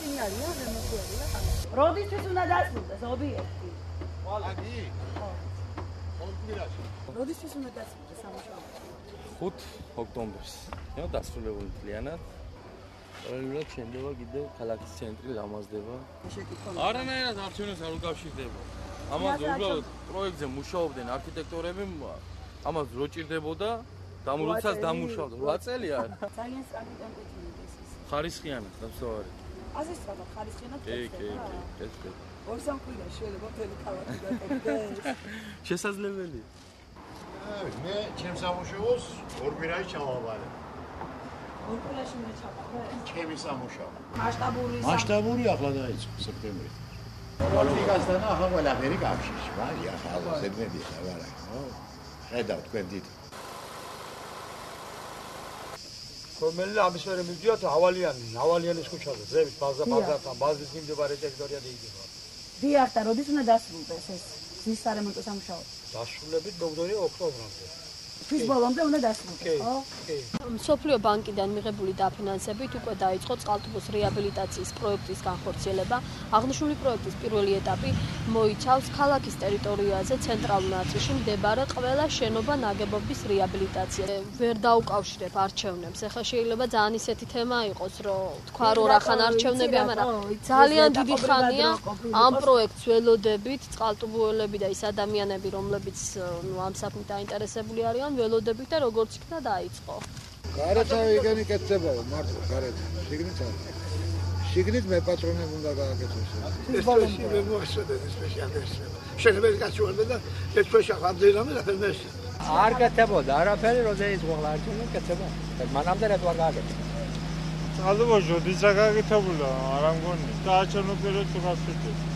ისინი არიან რემონტიერი და ხალხი. როდისთვის უნდა დასრულდეს ობიექტი? აგი. როდისთვის უნდა დასრულდეს სამუშაო? 5 ოქტომბერს. ნუ დასრულებული მთლიანად. რეალურად შენდება კიდევ ქალაქის ცენტრი გამაზდება. არანაირად არჩევნებს არ უკავშირდება. ამაზე უბრალოდ პროექტზე მუშაობდნენ არქიტექტორები, ამას რო ჭირდებოდა და როდესაც დამუშავდა 8 წელი არ. ძალიან სწრაფი ტემპით მიდის ის. ხარისხიანად დასწავარი. ასე სწრაფად ხარისხიანად კი, კი. 2-3 კვირაში შეიძლება მთელი ქალაქი დაკეთდეს. შესაძლებელია. მე ჩემს სამუშაოს 2 კვირაში ჩავაბარე. 2 კვირაში მე ჩავაბარე? ჩემი სამუშაო. მასშტაბური ახლა დაიწყო სექტემბერში. პოლიტიკასთან ახლა ყველაფერი კავშირში, ვარია ახლა ზედმეტი ხარ, ხო? ხედავ თქვენ დიდ. რომელია ამის მერე მივდიოთ ავალიანის ქუჩაზე, ზევით ბაზართან, ბაზრის მიმდებარე ტერიტორია დაიდება. დიახ, და როდის უნდა დასრულდეს ეს გზის სარემონტო სამუშაო? დასრულებით მოგდონია ოქტომბრამდე. თვის ბოლომდე უნდა დასრულდეს, ხო? კი. მსოფლიო ბანკიდან მიღებული დაფინანსებით უკვე დაიწყო წყალტუბოს რეაბილიტაციის პროექტის განხორციელება. აღნიშნული პროექტის პირველი ეტაპი მოიცავს ქალაქის ტერიტორიაზე ცენტრალურ ნაწილში მდებარე ყველა შენობა ნაგებობის რეაბილიტაციას. ვერ დაუკავშირებ არჩევნებს. ეხლა შეიძლება ძალიან ისეთი თემა იყოს, რომ თქვა რომ რახან არჩევნებია, მაგრამ ძალიან დიდი ხანია ამ პროექტს ველოდებით წყალტუბოელები და ის ადამიანები, რომლებიც ამ საქმით დაინტერესებული არიან, ველოდებით და როგორც იქნა დაიწყო. გარეთ აიგენი კეთდებაო მარტო გარეთ შიგნით არ შიგნით მე პატრონები უნდა გააკეთოს ეს თვეში ვერ მოხსენდეს ეს თვეში აგრესია შეიძლება გაწუხებდა და ეს თვეში აღძერამე და ფერმეს არ გეთებოდა არაფერი როდესაც ყველა არჩევნები კეთდება მანამდე რა თქმა გააკეთა ალბათ ჯოდისა გააკეთებულა არ ამგონი და არჩევნო პერიოდში გასწრებს